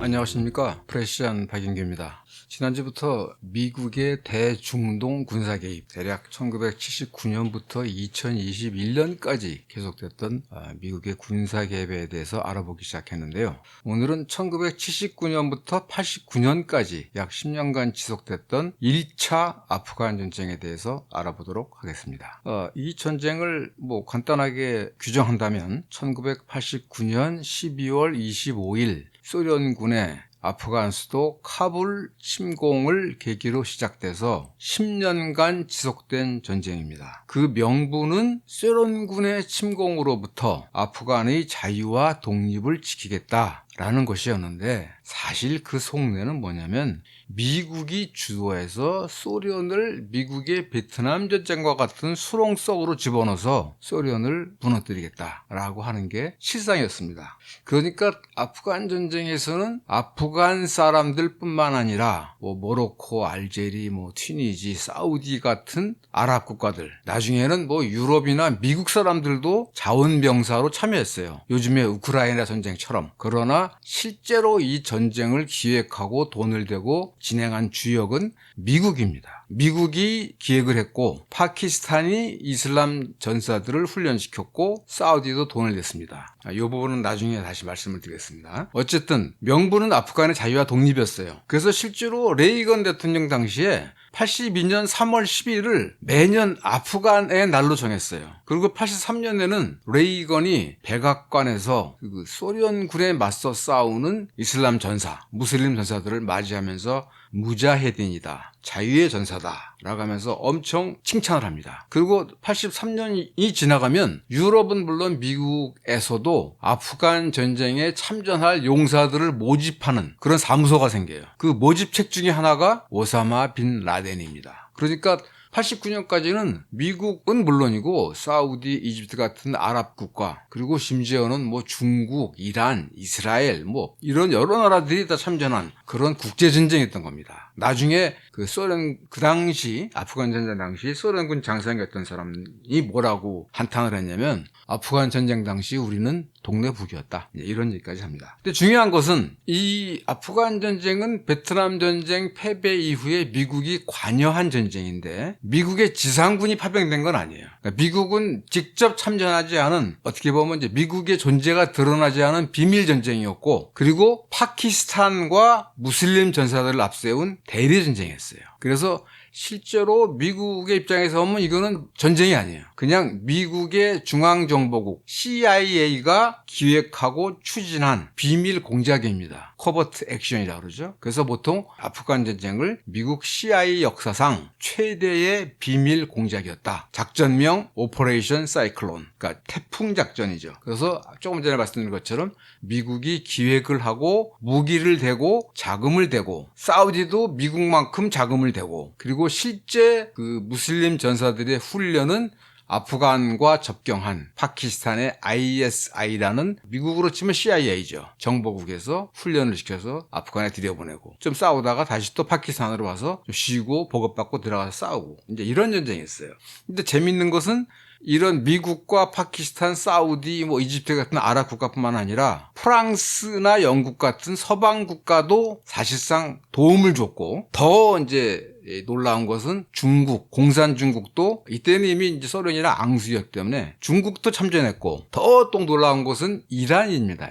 안녕하십니까. 프레시안 박인규입니다. 지난주부터 미국의 대중동 군사 개입, 대략 1979년부터 2021년까지 계속됐던 미국의 군사 개입에 대해서 알아보기 시작했는데요. 오늘은 1979년부터 89년까지 약 10년간 지속됐던 1차 아프간 전쟁에 대해서 알아보도록 하겠습니다. 이 전쟁을 간단하게 규정한다면 1989년 12월 25일 소련군의 아프간 수도 카불 침공을 계기로 시작돼서 10년간 지속된 전쟁입니다. 그 명분은 소련군의 침공으로부터 아프간의 자유와 독립을 지키겠다라는 것이었는데, 사실 그 속내는 뭐냐면 미국이 주도해서 소련을 미국의 베트남 전쟁과 같은 수렁 속으로 집어넣어서 소련을 무너뜨리겠다라고 하는 게 실상이었습니다. 그러니까 아프간 전쟁에서는 아프간 사람들뿐만 아니라 모로코, 알제리, 튀니지, 사우디 같은 아랍 국가들, 나중에는 유럽이나 미국 사람들도 자원병사로 참여했어요. 요즘의 우크라이나 전쟁처럼. 그러나 실제로 이 전쟁을 기획하고 돈을 대고 진행한 주역은 미국입니다. 미국이 기획을 했고 파키스탄이 이슬람 전사들을 훈련시켰고 사우디도 돈을 냈습니다. 이 부분은 나중에 다시 말씀을 드리겠습니다. 어쨌든 명분은 아프간의 자유와 독립이었어요. 그래서 실제로 레이건 대통령 당시에 82년 3월 10일을 매년 아프간의 날로 정했어요. 그리고 83년에는 레이건이 백악관에서 소련군에 맞서 싸우는 이슬람 전사, 무슬림 전사들을 맞이하면서 무자헤딘이다, 자유의 전사다 라고 하면서 엄청 칭찬을 합니다. 그리고 83년이 지나가면 유럽은 물론 미국에서도 아프간 전쟁에 참전할 용사들을 모집하는 그런 사무소가 생겨요. 그 모집책 중에 하나가 오사마 빈 라덴입니다. 그러니까 89년까지는 미국은 물론이고 사우디, 이집트 같은 아랍 국가, 그리고 심지어는 중국, 이란, 이스라엘 이런 여러 나라들이 다 참전한 그런 국제전쟁이었던 겁니다. 나중에 소련 그 당시 아프간 전쟁 당시 소련군 장성이었던 사람이 뭐라고 한탄을 했냐면, 아프간 전쟁 당시 우리는 동네 북이었다, 이런 얘기까지 합니다. 근데 중요한 것은 이 아프간 전쟁은 베트남 전쟁 패배 이후에 미국이 관여한 전쟁인데 미국의 지상군이 파병된 건 아니에요. 그러니까 미국은 직접 참전하지 않은, 어떻게 보면 이제 미국의 존재가 드러나지 않은 비밀 전쟁이었고, 그리고 파키스탄과 무슬림 전사들을 앞세운 대리 전쟁이었어요. 그래서 실제로 미국의 입장에서 보면 이거는 전쟁이 아니에요. 그냥 미국의 중앙정보국 CIA가 기획하고 추진한 비밀 공작입니다. 커버트 액션이라고 그러죠. 그래서 보통 아프간 전쟁을 미국 CIA 역사상 최대의 비밀 공작이었다. 작전명 오퍼레이션 사이클론, 그러니까 태풍 작전이죠. 그래서 조금 전에 말씀드린 것처럼 미국이 기획을 하고 무기를 대고 자금을 대고, 사우디도 미국만큼 자금을 대고, 그리고 실제 무슬림 전사들의 훈련은 아프간과 접경한 파키스탄의 ISI라는, 미국으로 치면 CIA죠. 정보국에서 훈련을 시켜서 아프간에 들여보내고, 좀 싸우다가 다시 또 파키스탄으로 와서 좀 쉬고 보급받고 들어가서 싸우고, 이제 이런 전쟁이었어요. 근데 재밌는 것은 이런 미국과 파키스탄, 사우디, 이집트 같은 아랍 국가뿐만 아니라 프랑스나 영국 같은 서방 국가도 사실상 도움을 줬고, 더 이제 놀라운 것은 중국, 공산중국도 이때는 이미 이제 소련이랑 앙수였기 때문에 중국도 참전했고, 더 또 놀라운 것은 이란입니다.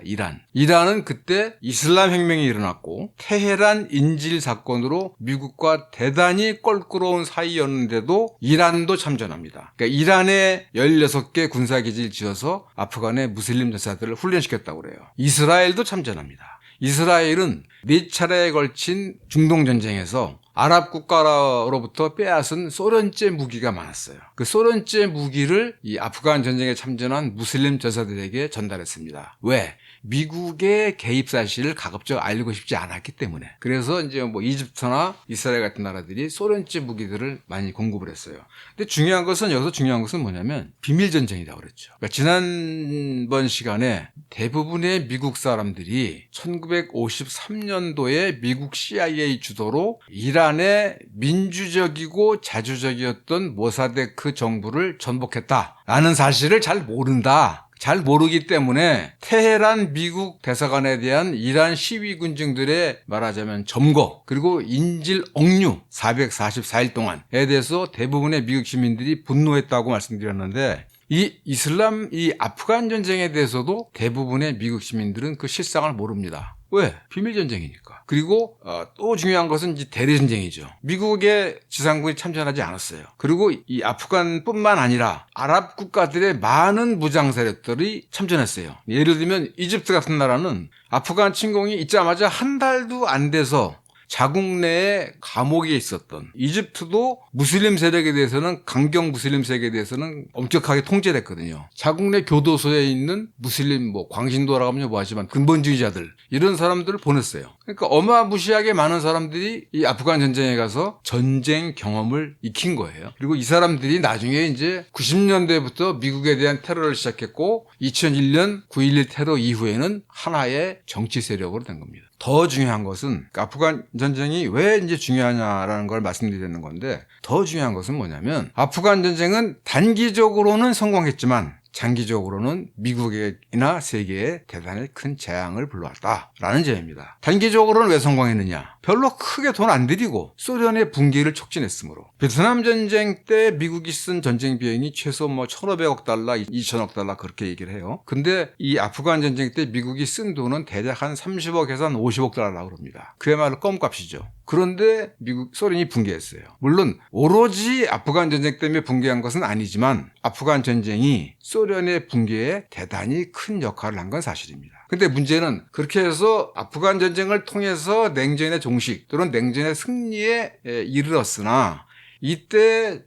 이란은 그때 이슬람 혁명이 일어났고 테헤란 인질 사건으로 미국과 대단히 껄끄러운 사이였는데도 이란도 참전합니다. 그러니까 이란에 16개 군사기지를 지어서 아프간의 무슬림 전사들을 훈련시켰다고 그래요. 이스라엘도 참전합니다. 이스라엘은 4차례에 걸친 중동전쟁에서 아랍 국가로부터 빼앗은 소련제 무기가 많았어요. 그 소련제 무기를 이 아프간 전쟁에 참전한 무슬림 전사들에게 전달했습니다. 왜? 미국의 개입 사실을 가급적 알리고 싶지 않았기 때문에. 그래서 이제 이집트나 이스라엘 같은 나라들이 소련제 무기들을 많이 공급을 했어요. 근데 여기서 중요한 것은 뭐냐면 비밀 전쟁이라고 그랬죠. 그러니까 지난번 시간에 대부분의 미국 사람들이 1953년도에 미국 CIA 주도로 이란의 민주적이고 자주적이었던 모사데크 정부를 전복했다라는 사실을 잘 모른다. 잘 모르기 때문에 테헤란 미국 대사관에 대한 이란 시위 군중들의 말하자면 점거 그리고 인질 억류 444일 동안에 대해서 대부분의 미국 시민들이 분노했다고 말씀드렸는데 이 아프간 전쟁에 대해서도 대부분의 미국 시민들은 그 실상을 모릅니다. 왜? 비밀전쟁이니까. 그리고 또 중요한 것은 이제 대리전쟁이죠. 미국의 지상군이 참전하지 않았어요. 그리고 이 아프간뿐만 아니라 아랍 국가들의 많은 무장 세력들이 참전했어요. 예를 들면 이집트 같은 나라는 아프간 침공이 있자마자 한 달도 안 돼서 자국 내에 감옥에 있었던 이집트도 무슬림 세력에 대해서는 강경 무슬림 세력에 대해서는 엄격하게 통제됐거든요. 자국 내 교도소에 있는 무슬림 광신도라고 하면 뭐하지만 근본주의자들 이런 사람들을 보냈어요. 그러니까 어마무시하게 많은 사람들이 이 아프간 전쟁에 가서 전쟁 경험을 익힌 거예요. 그리고 이 사람들이 나중에 이제 90년대부터 미국에 대한 테러를 시작했고 2001년 9.11 테러 이후에는 하나의 정치 세력으로 된 겁니다. 더 중요한 것은 아프간 전쟁이 왜 이제 중요하냐라는 걸 말씀드리는 건데 더 중요한 것은 뭐냐면 아프간 전쟁은 단기적으로는 성공했지만 장기적으로는 미국이나 세계에 대단히 큰 재앙을 불러왔다라는 점입니다. 단기적으로는 왜 성공했느냐? 별로 크게 돈 안 들이고 소련의 붕괴를 촉진했으므로. 베트남 전쟁 때 미국이 쓴 전쟁 비용이 최소 1,500억 달러, 2,000억 달러 그렇게 얘기를 해요. 근데 이 아프간 전쟁 때 미국이 쓴 돈은 대략 한 30억에서 한 50억 달러라고 합니다. 그야말로 껌값이죠. 그런데 소련이 붕괴했어요. 물론 오로지 아프간 전쟁 때문에 붕괴한 것은 아니지만 아프간 전쟁이 소련의 붕괴에 대단히 큰 역할을 한 건 사실입니다. 근데 문제는 그렇게 해서 아프간 전쟁을 통해서 냉전의 종식 또는 냉전의 승리에 이르렀으나 이때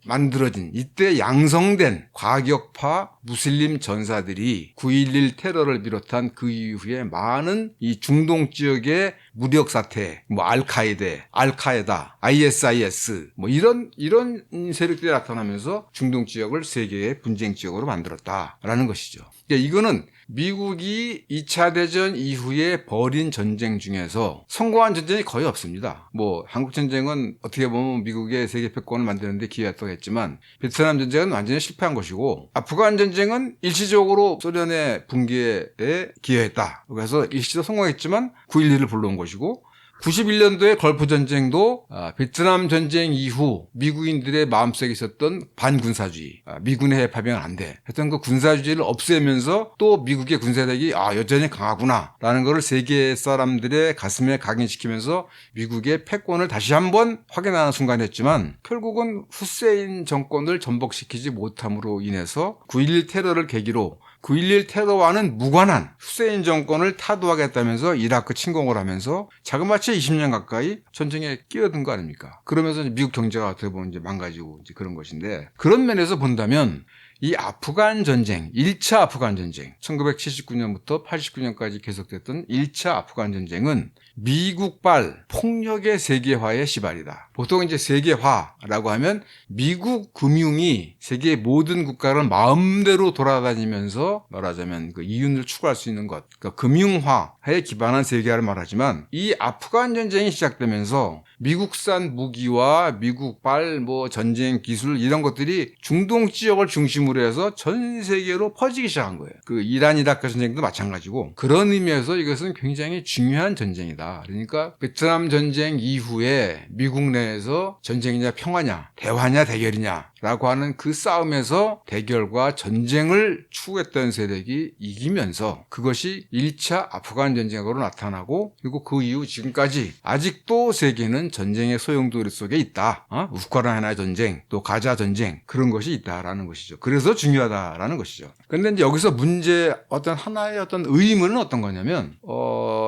양성된 과격파 무슬림 전사들이 9.11 테러를 비롯한 그 이후에 많은 이 중동 지역의 무력 사태, 알카에다, ISIS, 이런 세력들이 나타나면서 중동 지역을 세계의 분쟁 지역으로 만들었다라는 것이죠. 그러니까 이거는 미국이 2차 대전 이후에 벌인 전쟁 중에서 성공한 전쟁이 거의 없습니다. 한국 전쟁은 어떻게 보면 미국의 세계 패권을 만드는 데 기여했다고 했지만 베트남 전쟁은 완전히 실패한 것이고 아프간 전쟁은 일시적으로 소련의 붕괴에 기여했다. 그래서 일시적으로 성공했지만 9.11을 불러온 것이고 91년도의 걸프전쟁도 베트남 전쟁 이후 미국인들의 마음속에 있었던 반군사주의, 미군의 해파병은 안 돼 했던 그 군사주의를 없애면서 또 미국의 군사력이 여전히 강하구나라는 것을 세계 사람들의 가슴에 각인시키면서 미국의 패권을 다시 한번 확인하는 순간이었지만 결국은 후세인 정권을 전복시키지 못함으로 인해서 9.11 테러를 계기로 9.11 테러와는 무관한 후세인 정권을 타도하겠다면서 이라크 침공을 하면서 자그마치 20년 가까이 전쟁에 끼어든 거 아닙니까? 그러면서 미국 경제가 어떻게 보면 이제 망가지고 이제 그런 것인데 그런 면에서 본다면 이 아프간 전쟁, 1차 아프간 전쟁, 1979년부터 89년까지 계속됐던 1차 아프간 전쟁은 미국발 폭력의 세계화의 시발이다. 보통 이제 세계화라고 하면 미국 금융이 세계 모든 국가를 마음대로 돌아다니면서 말하자면 그 이윤을 추구할 수 있는 것, 그러니까 금융화에 기반한 세계화를 말하지만 이 아프간 전쟁이 시작되면서 미국산 무기와 미국발 전쟁 기술 이런 것들이 중동 지역을 중심으로 해서 전 세계로 퍼지기 시작한 거예요. 그 이란 이라크 전쟁도 마찬가지고 그런 의미에서 이것은 굉장히 중요한 전쟁이다. 그러니까 베트남 전쟁 이후에 미국 내에서 전쟁이냐 평화냐 대화냐 대결이냐라고 하는 그 싸움에서 대결과 전쟁을 추구했던 세력이 이기면서 그것이 1차 아프간 전쟁으로 나타나고 그리고 그 이후 지금까지 아직도 세계는 전쟁의 소용돌이 속에 있다. 우크라이나 전쟁 또 가자 전쟁 그런 것이 있다라는 것이죠. 그래서 중요하다라는 것이죠. 그런데 이제 여기서 문제 하나의 의문은 어떤 거냐면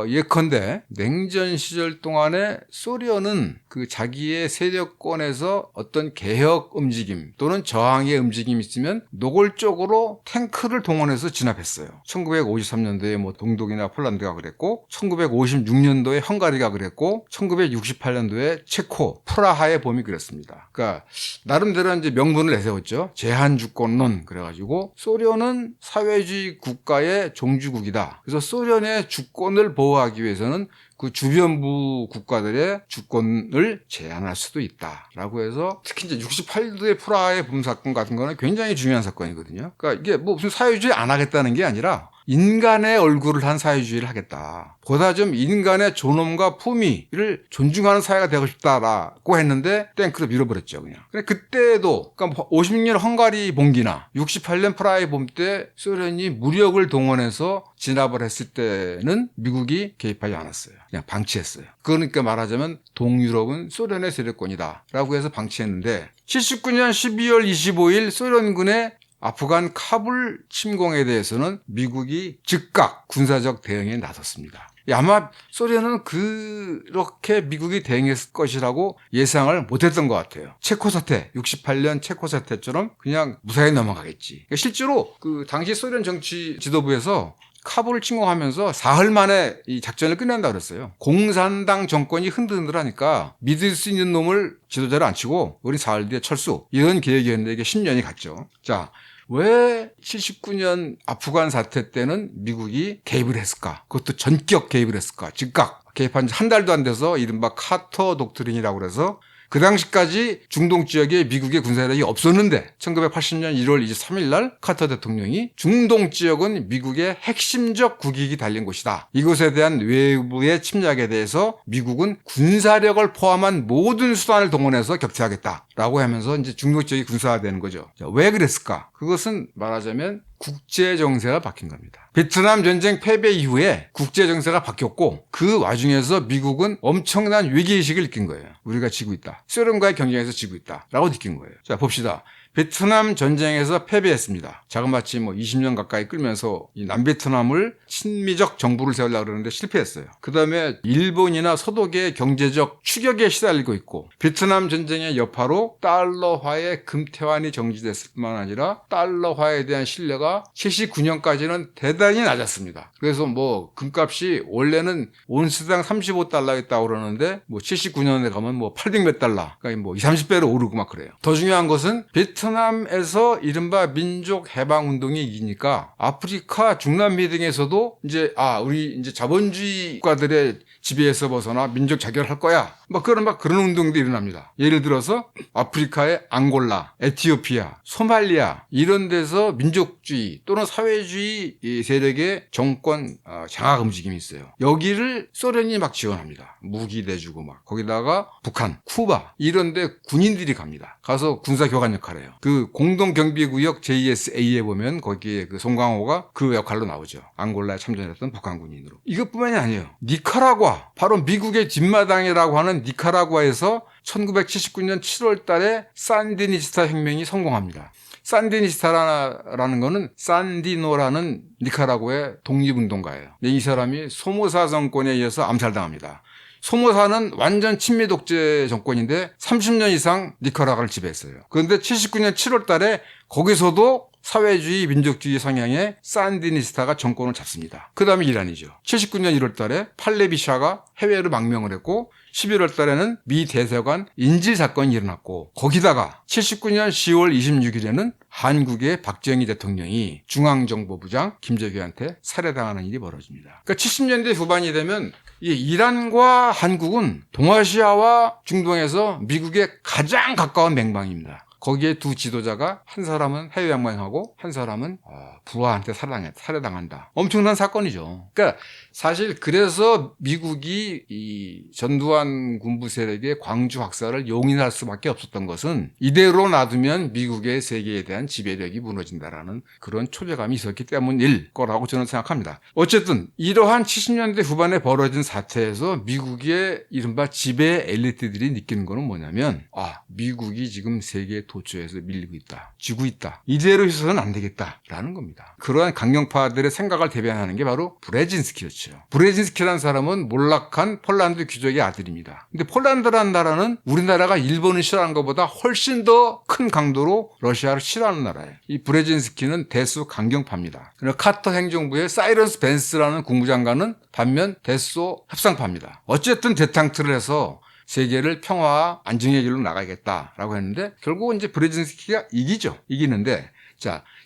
예컨대 냉전 시절 동안에 소련은 그 자기의 세력권에서 어떤 개혁 움직임 또는 저항의 움직임이 있으면 노골적으로 탱크를 동원해서 진압했어요. 1953년도에 동독이나 폴란드가 그랬고 1956년도에 헝가리가 그랬고 1968년도에 체코, 프라하의 봄이 그랬습니다. 그러니까 나름대로 이제 명분을 내세웠죠. 제한주권론 그래가지고 소련은 사회주의 국가의 종주국이다. 그래서 소련의 주권을 보호 보호하기 위해서는 그 주변부 국가들의 주권을 제한할 수도 있다라고 해서 특히 이제 68도의 프라하의 봄 사건 같은 거는 굉장히 중요한 사건이거든요. 그러니까 이게 뭐 무슨 사회주의 안 하겠다는 게 아니라 인간의 얼굴을 한 사회주의를 하겠다. 보다 좀 인간의 존엄과 품위를 존중하는 사회가 되고 싶다라고 했는데 땡크로 밀어버렸죠, 그냥. 근데 그때도, 그러니까 56년 헝가리 봉기나 68년 프라하의 봄 때 소련이 무력을 동원해서 진압을 했을 때는 미국이 개입하지 않았어요. 그냥 방치했어요. 그러니까 말하자면 동유럽은 소련의 세력권이다라고 해서 방치했는데 79년 12월 25일 소련군의 아프간 카불 침공에 대해서는 미국이 즉각 군사적 대응에 나섰습니다. 아마 소련은 그렇게 미국이 대응했을 것이라고 예상을 못했던 것 같아요. 체코 사태, 68년 체코 사태처럼 그냥 무사히 넘어가겠지. 실제로 그 당시 소련 정치 지도부에서 카불을 침공하면서 사흘 만에 이 작전을 끝낸다 그랬어요. 공산당 정권이 흔들흔들하니까 믿을 수 있는 놈을 지도자로 앉히고 우리 사흘 뒤에 철수. 이런 계획이었는데 이게 10년이 갔죠. 자, 왜 79년 아프간 사태 때는 미국이 개입을 했을까? 그것도 전격 개입을 했을까? 즉각 개입한 지 한 달도 안 돼서 이른바 카터 독트린이라고 그래서 그 당시까지 중동 지역에 미국의 군사력이 없었는데 1980년 1월 23일 날 카터 대통령이 중동 지역은 미국의 핵심적 국익이 달린 곳이다. 이곳에 대한 외부의 침략에 대해서 미국은 군사력을 포함한 모든 수단을 동원해서 격퇴하겠다라고 하면서 이제 중동 지역이 군사화되는 거죠. 자, 왜 그랬을까? 그것은 말하자면 국제 정세가 바뀐 겁니다. 베트남 전쟁 패배 이후에 국제 정세가 바뀌었고 그 와중에서 미국은 엄청난 위기의식을 느낀 거예요. 우리가 지고 있다. 소련과의 경쟁에서 지고 있다. 라고 느낀 거예요. 자, 봅시다. 베트남 전쟁에서 패배했습니다. 자그마치 20년 가까이 끌면서 이 남베트남을 친미적 정부를 세우려고 그러는데 실패했어요. 그 다음에 일본이나 서독의 경제적 추격에 시달리고 있고 베트남 전쟁의 여파로 달러화의 금태환이 정지됐을 뿐만 아니라 달러화에 대한 신뢰가 79년까지는 대단히 낮았습니다. 그래서 금값이 원래는 온스당 35달러였다고 그러는데 79년에 가면 800몇 달러, 그러니까 20, 30배로 오르고 막 그래요. 더 중요한 것은 베트남에서 이른바 민족 해방 운동이 이기니까 아프리카 중남미 등에서도 우리 자본주의 국가들의 지배에서 벗어나 민족 자결할 거야. 그런 운동도 일어납니다. 예를 들어서 아프리카의 앙골라, 에티오피아, 소말리아 이런 데서 민족주의 또는 사회주의 세력의 정권 장악 움직임이 있어요. 여기를 소련이 막 지원합니다. 무기 내주고 거기다가 북한, 쿠바 이런 데 군인들이 갑니다. 가서 군사교관 역할을 해요. 그 공동경비구역 JSA에 보면 거기에 그 송강호가 그 역할로 나오죠. 앙골라에 참전했던 북한 군인으로. 이것뿐만이 아니에요. 니카라과, 바로 미국의 뒷마당이라고 하는 니카라과에서 1979년 7월 달에 산디니스타 혁명이 성공합니다. 산디니스타라는 거는 산디노라는 니카라과의 독립운동가예요. 이 사람이 소모사 정권에 의해서 암살당합니다. 소모사는 완전 친미 독재 정권인데 30년 이상 니카라과를 지배했어요. 그런데 79년 7월 달에 거기서도 사회주의, 민족주의 성향의 산디니스타가 정권을 잡습니다. 그 다음에 이란이죠. 79년 1월 달에 팔레비샤가 해외로 망명을 했고 11월 달에는 미 대사관 인질 사건이 일어났고 거기다가 79년 10월 26일에는 한국의 박정희 대통령이 중앙정보부장 김재규한테 살해당하는 일이 벌어집니다. 그러니까 70년대 후반이 되면 이 이란과 한국은 동아시아와 중동에서 미국의 가장 가까운 맹방입니다. 거기에 두 지도자가 한 사람은 해외 양망하고 한 사람은 부하한테 살해당한다. 엄청난 사건이죠. 그러니까 사실 그래서 미국이 이 전두환 군부 세력의 광주 학살을 용인할 수밖에 없었던 것은 이대로 놔두면 미국의 세계에 대한 지배력이 무너진다라는 그런 초조감이 있었기 때문일 거라고 저는 생각합니다. 어쨌든 이러한 70년대 후반에 벌어진 사태에서 미국의 이른바 지배 엘리트들이 느끼는 거는 뭐냐면 미국이 지금 세계 도처에서 밀리고 있다. 지고 있다. 이대로 해서는 안 되겠다라는 겁니다. 그러한 강경파들의 생각을 대변하는 게 바로 브레진스키였죠. 브레진스키라는 사람은 몰락한 폴란드 귀족의 아들입니다. 근데 폴란드라는 나라는 우리나라가 일본을 싫어하는 것보다 훨씬 더 큰 강도로 러시아를 싫어하는 나라예요. 이 브레진스키는 대수 강경파입니다. 그리고 카터 행정부의 사이런스 벤스라는 국무장관은 반면 대수 협상파입니다. 어쨌든 대탕트를 해서 세계를 평화와 안정의 길로 나가겠다라고 했는데 결국은 브레진스키가 이기죠. 이기는데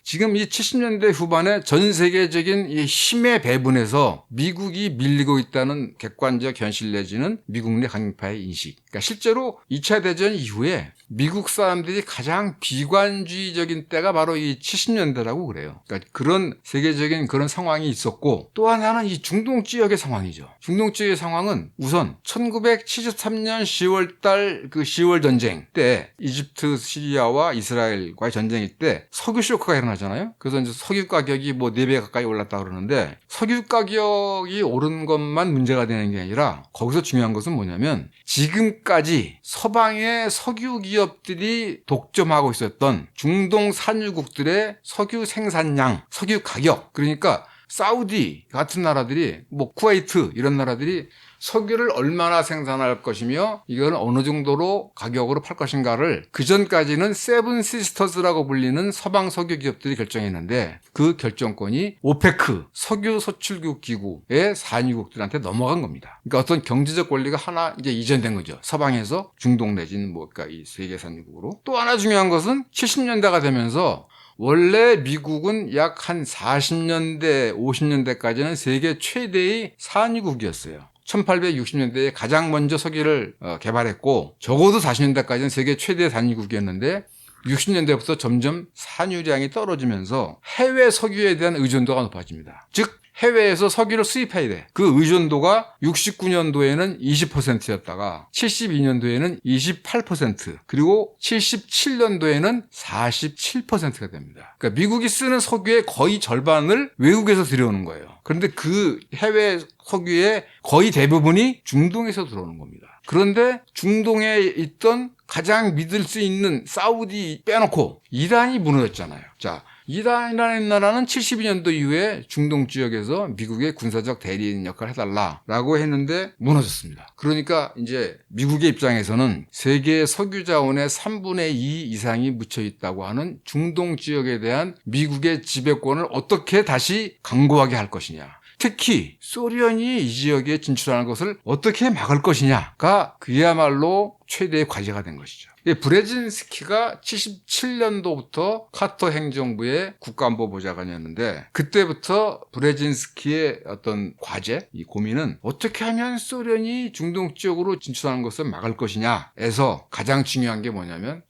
지금 이 70년대 후반에 전 세계적인 이 힘의 배분에서 미국이 밀리고 있다는 객관적 현실 내지는 미국 내 강경파의 인식. 그러니까 실제로 2차 대전 이후에 미국 사람들이 가장 비관주의적인 때가 바로 이 70년대라고 그래요. 그러니까 그런 세계적인 그런 상황이 있었고, 또 하나는 이 중동 지역의 상황이죠. 중동 지역의 상황은 우선 1973년 10월 달 그 10월 전쟁 때 이집트, 시리아와 이스라엘과의 전쟁일 때 석유 쇼크가 일어나잖아요. 그래서 이제 석유 가격이 뭐 4배 가까이 올랐다 그러는데, 석유 가격이 오른 것만 문제가 되는 게 아니라 거기서 중요한 것은 뭐냐면, 지금까지 서방의 석유 기업들이 독점하고 있었던 중동 산유국들의 석유 생산량, 석유 가격, 그러니까 사우디 같은 나라들이, 뭐 쿠웨이트 이런 나라들이 석유를 얼마나 생산할 것이며 이건 어느 정도로 가격으로 팔 것인가를 그전까지는 세븐 시스터즈라고 불리는 서방 석유 기업들이 결정했는데, 그 결정권이 오페크 석유 수출국 기구의 산유국들한테 넘어간 겁니다. 그러니까 어떤 경제적 권리가 하나 이제 이전된 거죠. 서방에서 중동 내지는 뭐 그러니까 이 세계 산유국으로. 또 하나 중요한 것은 70년대가 되면서 원래 미국은 약 한 40년대, 50년대까지는 세계 최대의 산유국이었어요. 1860년대에 가장 먼저 석유를 개발했고, 적어도 40년대까지는 세계 최대 산유국이었는데 60년대부터 점점 산유량이 떨어지면서 해외 석유에 대한 의존도가 높아집니다. 즉 해외에서 석유를 수입해야 돼. 그 의존도가 69년도에는 20%였다가 72년도에는 28%, 그리고 77년도에는 47%가 됩니다. 그러니까 미국이 쓰는 석유의 거의 절반을 외국에서 들여오는 거예요. 그런데 그 해외 석유의 거의 대부분이 중동에서 들어오는 겁니다. 그런데 중동에 있던 가장 믿을 수 있는 사우디 빼놓고 이란이 무너졌잖아요. 자, 이란이라는 나라는 72년도 이후에 중동 지역에서 미국의 군사적 대리인 역할을 해달라라고 했는데 무너졌습니다. 그러니까 이제 미국의 입장에서는 세계 석유 자원의 3분의 2 이상이 묻혀 있다고 하는 중동 지역에 대한 미국의 지배권을 어떻게 다시 강고하게 할 것이냐. 특히 소련이 이 지역에 진출하는 것을 어떻게 막을 것이냐가 그야말로 최대의 과제가 된 것이죠. 브레진스키가 77년도부터 카터 행정부의 국가안보보좌관이었는데, 그때부터 브레진스키의 어떤 과제, 이 고민은 어떻게 하면 소련이 중동 지역으로 진출하는 것을 막을 것이냐에서 가장 중요한 게 뭐냐면,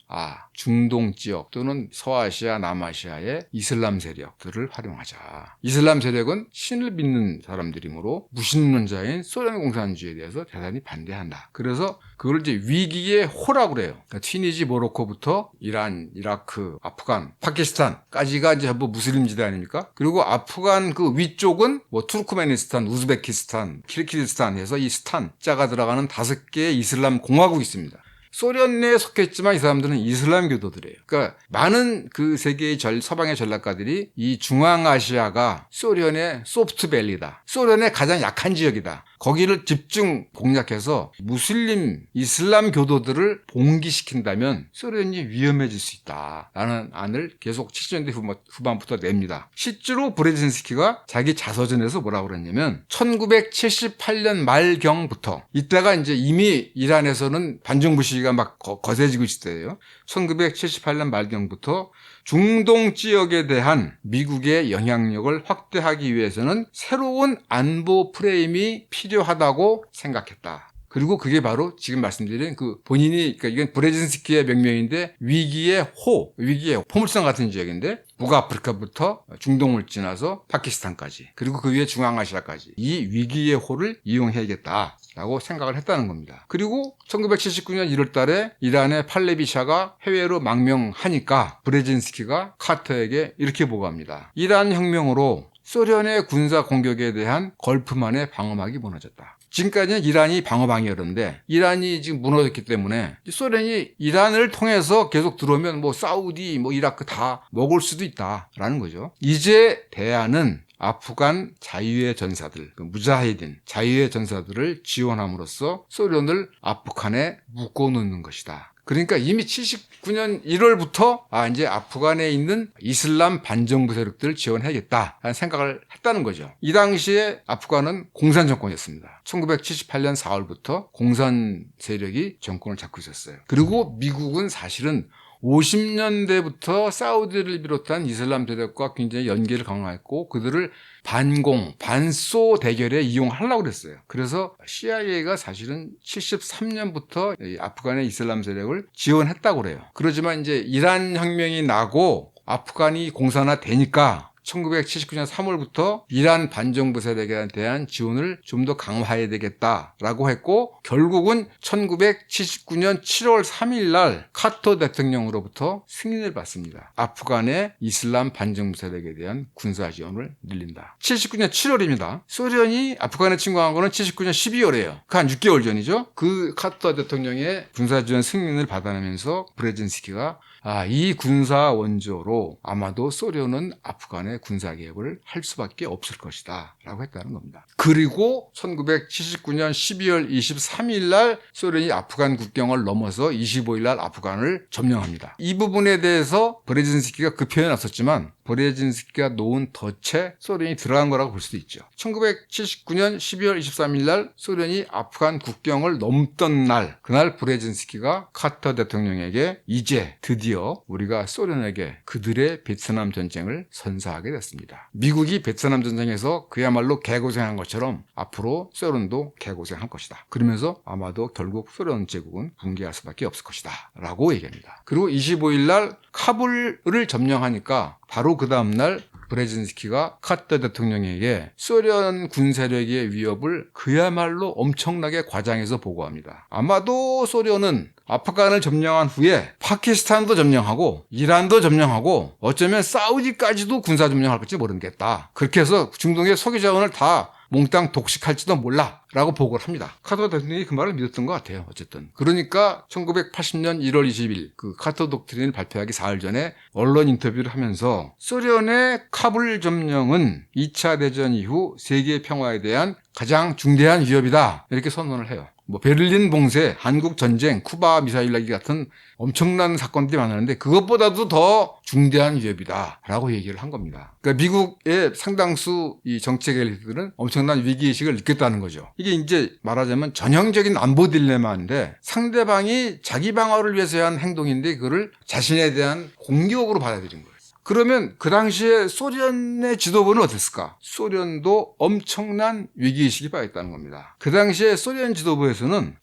중동 지역 또는 서아시아, 남아시아의 이슬람 세력들을 활용하자. 이슬람 세력은 신을 믿는 사람들이므로 무신론자인 소련 공산주의에 대해서 대단히 반대한다. 그래서 그걸 이제 위기의 호라고 그래요. 그러니까 튀니지, 모로코부터 이란, 이라크, 아프간, 파키스탄까지가 이제 전부 무슬림 지대 아닙니까? 그리고 아프간 그 위쪽은 뭐 투르크메니스탄, 우즈베키스탄, 키르기즈스탄 해서 이 스탄 자가 들어가는 5개의 이슬람 공화국이 있습니다. 소련 내에 속했지만 이 사람들은 이슬람 교도들이에요. 그러니까 많은 그 세계의 서방의 전략가들이 이 중앙아시아가 소련의 소프트밸리다, 소련의 가장 약한 지역이다, 거기를 집중 공략해서 무슬림 이슬람 교도들을 봉기시킨다면 소련이 위험해질 수 있다라는 안을 계속 70년대 후반부터 냅니다. 실제로 브레진스키가 자기 자서전에서 뭐라고 그랬냐면 1978년 말경부터, 이때가 이제 이미 이란에서는 반정부 시기가 막 거세지고 있을 때예요. 1978년 말경부터 중동 지역에 대한 미국의 영향력을 확대하기 위해서는 새로운 안보 프레임이 필요하다고 생각했다. 그리고 그게 바로 지금 말씀드린 그 본인이, 그러니까 이건 브레진스키의 명명인데 위기의 포물선 같은 지역인데, 북아프리카부터 중동을 지나서 파키스탄까지, 그리고 그 위에 중앙아시아까지 이 위기의 호를 이용해야겠다라고 생각을 했다는 겁니다. 그리고 1979년 1월 달에 이란의 팔레비 샤가 해외로 망명하니까 브레진스키가 카터에게 이렇게 보고합니다. 이란 혁명으로 소련의 군사 공격에 대한 걸프만의 방어막이 무너졌다. 지금까지는 이란이 방어방이었는데 이란이 지금 무너졌기 때문에 소련이 이란을 통해서 계속 들어오면 뭐 사우디, 뭐 이라크 다 먹을 수도 있다라는 거죠. 이제 대안은 아프간 자유의 전사들, 무자히딘 자유의 전사들을 지원함으로써 소련을 아프간에 묶어놓는 것이다. 그러니까 이미 79년 1월부터 이제 아프간에 있는 이슬람 반정부 세력들을 지원해야겠다라는 생각을 했다는 거죠. 이 당시에 아프간은 공산 정권이었습니다. 1978년 4월부터 공산 세력이 정권을 잡고 있었어요. 그리고 미국은 사실은 50년대부터 사우디를 비롯한 이슬람 세력과 굉장히 연계를 강화했고 그들을 반공, 반소 대결에 이용하려고 그랬어요. 그래서 CIA가 사실은 73년부터 아프간의 이슬람 세력을 지원했다고 그래요. 그러지만 이제 이란 혁명이 나고 아프간이 공산화되니까 1979년 3월부터 이란 반정부 세력에 대한 지원을 좀 더 강화해야 되겠다라고 했고 결국은 1979년 7월 3일 날 카터 대통령으로부터 승인을 받습니다. 아프간의 이슬람 반정부 세력에 대한 군사 지원을 늘린다. 79년 7월입니다. 소련이 아프간에 침공한 거는 79년 12월이에요. 그 한 6개월 전이죠. 그 카터 대통령의 군사 지원 승인을 받아내면서 브레진스키가 이 군사 원조로 아마도 소련은 아프간의 군사 개혁을 할 수밖에 없을 것이다 라고 했다는 겁니다. 그리고 1979년 12월 23일 날 소련이 아프간 국경을 넘어서 25일 날 아프간을 점령합니다. 이 부분에 대해서 브레진스키가 그 표현은 없었지만 브레진스키가 놓은 덫에 소련이 들어간 거라고 볼 수도 있죠. 1979년 12월 23일 날 소련이 아프간 국경을 넘던 날 그날 브레진스키가 카터 대통령에게 이제 드디어 우리가 소련에게 그들의 베트남 전쟁을 선사하게 됐습니다. 미국이 베트남 전쟁에서 그야말로 개고생한 것처럼 앞으로 소련도 개고생할 것이다. 그러면서 아마도 결국 소련 제국은 붕괴할 수밖에 없을 것이다 라고 얘기합니다. 그리고 25일 날 카불을 점령하니까 바로 그 다음날 브레진스키가 카터 대통령에게 소련 군세력의 위협을 그야말로 엄청나게 과장해서 보고합니다. 아마도 소련은 아프간을 점령한 후에 파키스탄도 점령하고 이란도 점령하고 어쩌면 사우디까지도 군사 점령할 것지 모르겠다. 그렇게 해서 중동의 석유 자원을 다 몽땅 독식할지도 몰라 라고 보고를 합니다. 카터 대통령이 그 말을 믿었던 것 같아요. 어쨌든 그러니까 1980년 1월 20일 그 카터 독트린을 발표하기 4일 전에 언론 인터뷰를 하면서 소련의 카불 점령은 2차 대전 이후 세계 평화에 대한 가장 중대한 위협이다 이렇게 선언을 해요. 베를린 봉쇄, 한국 전쟁, 쿠바 미사일 날기 같은 엄청난 사건들이 많았는데 그것보다도 더 중대한 위협이다 라고 얘기를 한 겁니다. 그러니까 미국의 상당수 이 정책 엘리트들은 엄청난 위기의식을 느꼈다는 거죠. 이게 이제 말하자면 전형적인 안보 딜레마인데 상대방이 자기 방어를 위해서 한 행동인데 그거를 자신에 대한 공격으로 받아들인 거예요. 그러면 그 당시에 소련의 지도부는 어땠을까? 소련도 엄청난 위기의식이 빠졌다는 겁니다. 그 당시에 소련 지도부에서는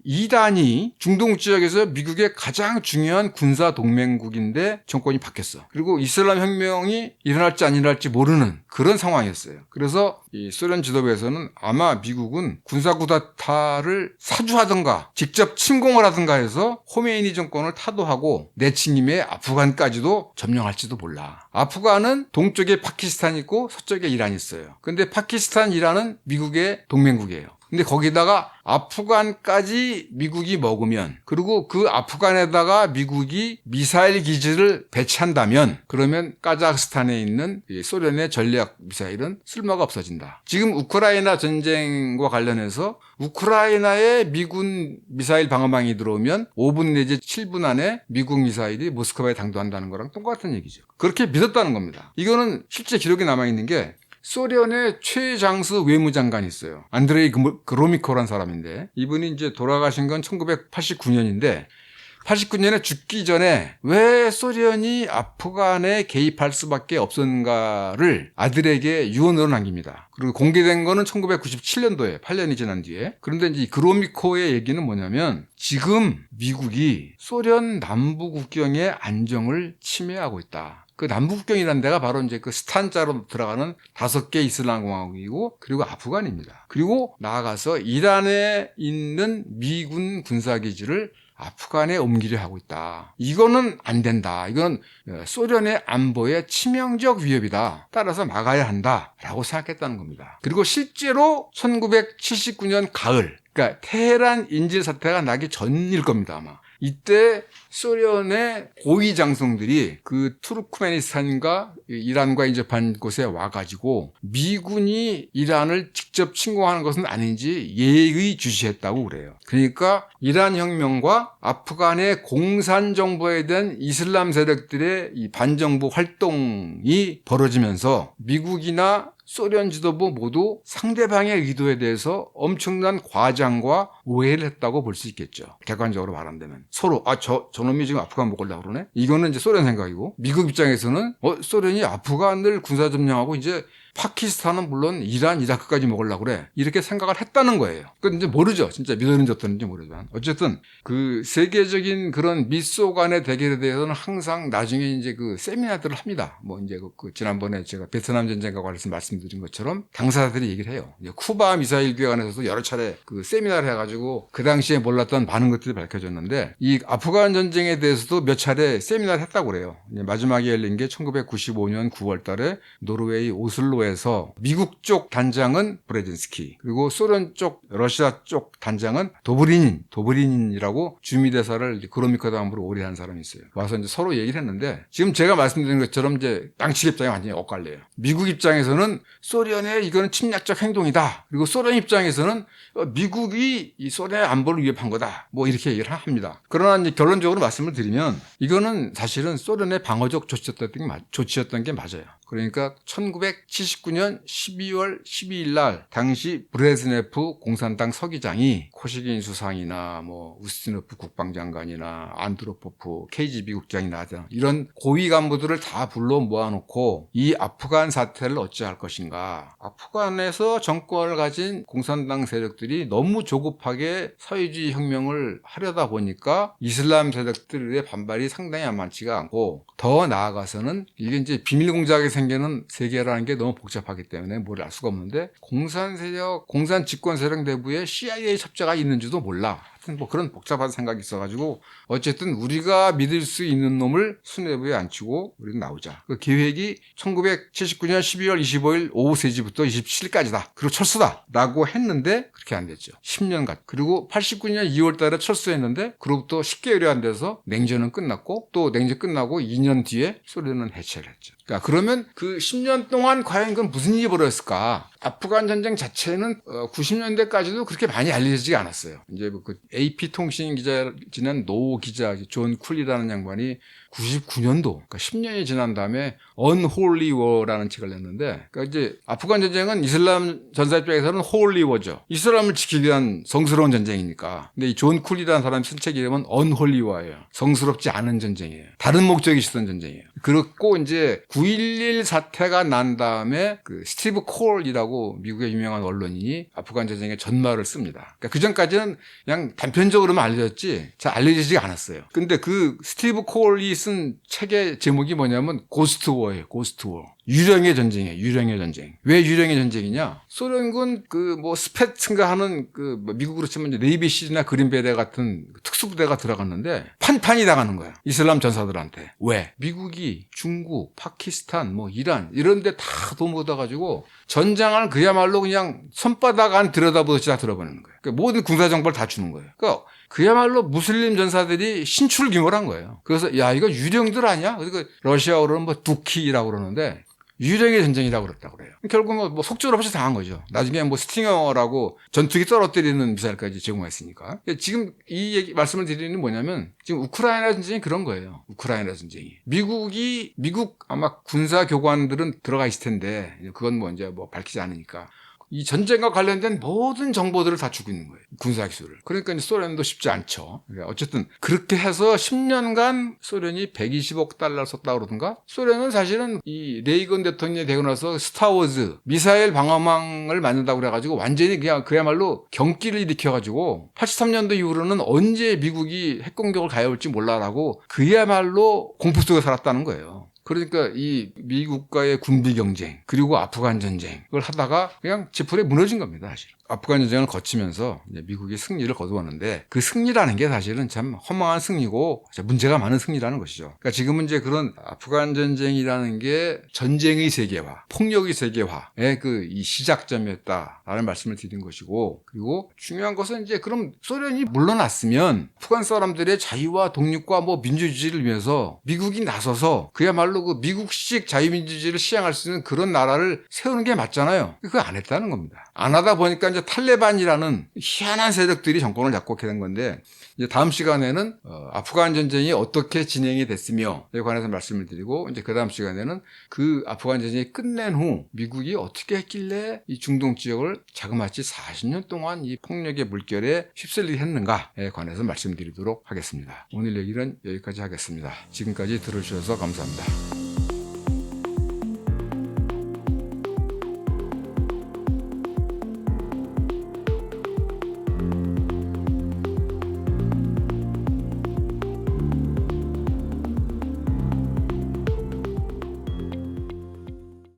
이란이 중동 지역에서 미국의 가장 중요한 군사 동맹국인데 정권이 바뀌었어. 그리고 이슬람 혁명이 일어날지 안 일어날지 모르는 그런 상황이었어요. 그래서 이 소련 지도부에서는 아마 미국은 군사 쿠데타를 사주하든가 직접 침공을 하든가 해서 호메이니 정권을 타도하고 내친임의 아프간까지도 점령할지도 몰라. 아프간은 동쪽에 파키스탄이 있고 서쪽에 이란이 있어요. 근데 파키스탄, 이란은 미국의 동맹국이에요. 근데 거기다가 아프간까지 미국이 먹으면 그리고 그 아프간에다가 미국이 미사일 기지를 배치한다면 그러면 카자흐스탄에 있는 소련의 전략 미사일은 쓸모가 없어진다. 지금 우크라이나 전쟁과 관련해서 우크라이나에 미군 미사일 방어망이 들어오면 5분 내지 7분 안에 미국 미사일이 모스크바에 당도한다는 거랑 똑같은 얘기죠. 그렇게 믿었다는 겁니다. 이거는 실제 기록이 남아있는 게 소련의 최장수 외무장관이 있어요. 안드레이 그로미코란 사람인데 이분이 이제 돌아가신 건 1989년인데 89년에 죽기 전에 왜 소련이 아프간에 개입할 수밖에 없었는가를 아들에게 유언으로 남깁니다. 그리고 공개된 거는 1997년도에 8년이 지난 뒤에. 그런데 이제 그로미코의 얘기는 뭐냐면 지금 미국이 소련 남부 국경의 안정을 침해하고 있다. 그 남북경이라는 데가 바로 이제 그 스탄자로 들어가는 5개 이슬람 공화국이고 그리고 아프간입니다. 그리고 나아가서 이란에 있는 미군 군사기지를 아프간에 옮기려 하고 있다. 이거는 안 된다. 이건 소련의 안보에 치명적 위협이다. 따라서 막아야 한다라고 생각했다는 겁니다. 그리고 실제로 1979년 가을, 그러니까 테헤란 인질 사태가 나기 전일 겁니다, 아마. 이때 소련의 고위 장성들이 그 투르크메니스탄과 이란과 인접한 곳에 와가지고 미군이 이란을 직접 침공하는 것은 아닌지 예의주시했다고 그래요. 그러니까 이란 혁명과 아프간의 공산 정부에 대한 이슬람 세력들의 이 반정부 활동이 벌어지면서 미국이나 소련 지도부 모두 상대방의 의도에 대해서 엄청난 과장과 오해를 했다고 볼 수 있겠죠. 객관적으로 말한다면. 서로 저놈이 지금 아프간 먹으려고 그러네? 이거는 이제 소련 생각이고, 미국 입장에서는 소련이 아프간을 군사 점령하고 이제 파키스탄은 물론 이란, 이라크까지 먹으려고 그래. 이렇게 생각을 했다는 거예요. 그건 이제 모르죠. 진짜 믿었는지 어땠는지 모르지만. 어쨌든 그 세계적인 그런 미소 간의 대결에 대해서는 항상 나중에 이제 그 세미나들을 합니다. 뭐 이제 지난번에 제가 베트남 전쟁과 관련해서 말씀드린 것처럼 당사자들이 얘기를 해요. 이제 쿠바 미사일 기관에서도 여러 차례 그 세미나를 해가지고 그 당시에 몰랐던 많은 것들이 밝혀졌는데 이 아프간 전쟁에 대해서도 몇 차례 세미나를 했다고 그래요. 이제 마지막에 열린 게 1995년 9월 달에 노르웨이 오슬로에 에서 미국 쪽 단장은 브레진스키, 그리고 소련 쪽, 러시아 쪽 단장은 도브리닌이라고 주미대사를 그로미코 다음으로 오래 한 사람이 있어요. 와서 이제 서로 얘기를 했는데, 지금 제가 말씀드린 것처럼 이제 양측 입장이 완전히 엇갈려요. 미국 입장에서는 소련의 이거는 침략적 행동이다. 그리고 소련 입장에서는 미국이 이 소련의 안보를 위협한 거다. 뭐 이렇게 얘기를 합니다. 그러나 이제 결론적으로 말씀을 드리면 이거는 사실은 소련의 방어적 조치였던 게 맞아요. 그러니까 1979년 12월 12일 날 당시 브레즈네프 공산당 서기장이 코시긴 수상이나 뭐 우스티노프 국방장관이나 안드로포프 KGB 국장이나 이런 고위 간부들을 다 불러 모아놓고 이 아프간 사태를 어찌할 것인가. 아프간에서 정권을 가진 공산당 세력들이 너무 조급하게 사회주의 혁명을 하려다 보니까 이슬람 세력들의 반발이 상당히 만만치가 않고, 더 나아가서는 이게 이제 비밀 공작에 생기는 세계라는 게 너무 복잡하기 때문에 뭘 알 수가 없는데, 공산 집권 세력 내부에 CIA 첩자가 있는지도 몰라. 하여튼 뭐 그런 복잡한 생각이 있어가지고 어쨌든 우리가 믿을 수 있는 놈을 수뇌부에 앉히고 우리는 나오자. 그 계획이 1979년 12월 25일 오후 3시부터 27일까지다. 그리고 철수다. 라고 했는데 그렇게 안 됐죠. 10년간. 그리고 89년 2월 달에 철수했는데 그로부터 10개월이 안 돼서 냉전은 끝났고, 또 냉전 끝나고 2년 뒤에 소련은 해체를 했죠. 그러면 그 10년 동안 과연 그건 무슨 일이 벌어졌을까? 아프간 전쟁 자체는 90년대까지도 그렇게 많이 알려지지 않았어요. 이제 그 AP 통신 기자 지낸 노 기자 존 쿨리라는 양반이 99년도, 그러니까 10년이 지난 다음에 Unholy War라는 책을 냈는데, 그러니까 이제 아프간 전쟁은 이슬람 전사 입장에서는 Holy War죠. 이슬람을 지키기 위한 성스러운 전쟁이니까. 근데 이 존 쿨리라는 사람이 쓴 책 이름은 Unholy War예요. 성스럽지 않은 전쟁이에요. 다른 목적이 있었던 전쟁이에요. 그렇고 이제 9.11 사태가 난 다음에 그 스티브 콜이라고 미국의 유명한 언론인이 아프간 전쟁의 전말을 씁니다. 그러니까 그 전까지는 그냥 단편적으로만 알려졌지 잘 알려지지가 않았어요. 근데 그 스티브 콜이 쓴 책의 제목이 뭐냐면 고스트 워예요. 고스트 워. 유령의 전쟁이에요. 유령의 전쟁. 왜 유령의 전쟁이냐? 소련군 스페츠인가 하는 미국으로 치면 이제 네이비실이나 그린베레 같은 특수부대가 들어갔는데 판판이 당하는 거야. 이슬람 전사들한테. 왜? 미국이 중국, 파키스탄, 이란 이런 데 다 도움 얻어가지고 전장을 그야말로 그냥 손바닥 안 들여다보듯이 다 들어버리는 거예요. 그러니까 모든 군사 정보를 다 주는 거예요. 그러니까 그야말로 무슬림 전사들이 신출 규모란 거예요. 그래서 이거 유령들 아니야? 그래서 러시아어로는 두키라고 그러는데 유령의 전쟁이라고 그랬다고 그래요. 결국 속절 없이 당한 거죠. 나중에 스팅어라고 전투기 떨어뜨리는 미사일까지 제공했으니까. 지금 이 말씀을 드리는 게 뭐냐면, 지금 우크라이나 전쟁이 그런 거예요. 우크라이나 전쟁이. 미국 아마 군사 교관들은 들어가 있을 텐데, 그건 이제 밝히지 않으니까. 이 전쟁과 관련된 모든 정보들을 다 주고 있는 거예요. 군사 기술을. 그러니까 이제 소련도 쉽지 않죠. 어쨌든 그렇게 해서 10년간 소련이 120억 달러를 썼다고 그러던가? 소련은 사실은 이 레이건 대통령이 되고 나서 스타워즈 미사일 방어망을 만든다고 그래가지고 완전히 그야말로 경기를 일으켜가지고 83년도 이후로는 언제 미국이 핵공격을 가해올지 몰라라고 그야말로 공포 속에 살았다는 거예요. 그러니까 이 미국과의 군비 경쟁, 그리고 아프간 전쟁을 하다가 그냥 지푸레 무너진 겁니다, 사실. 아프간 전쟁을 거치면서 이제 미국이 승리를 거두었는데, 그 승리라는 게 사실은 참 허망한 승리고 문제가 많은 승리라는 것이죠. 그러니까 지금은 이제 그런 아프간 전쟁이라는 게 전쟁의 세계화, 폭력의 세계화의 이 시작점이었다라는 말씀을 드린 것이고, 그리고 중요한 것은 이제 그럼 소련이 물러났으면 아프간 사람들의 자유와 독립과 민주주의를 위해서 미국이 나서서 그야말로 정말로 그 미국식 자유민주주의를 시행할 수 있는 그런 나라를 세우는 게 맞잖아요. 그거 안 했다는 겁니다. 안 하다 보니까 이제 탈레반이라는 희한한 세력들이 정권을 잡고 있게 된 건데, 이제 다음 시간에는 아프간 전쟁이 어떻게 진행이 됐으며 에 관해서 말씀을 드리고, 이제 그 다음 시간에는 그 아프간 전쟁이 끝낸 후 미국이 어떻게 했길래 이 중동 지역을 자그마치 40년 동안 이 폭력의 물결에 휩쓸리게 했는가에 관해서 말씀드리도록 하겠습니다. 오늘 얘기는 여기까지 하겠습니다. 지금까지 들어주셔서 감사합니다.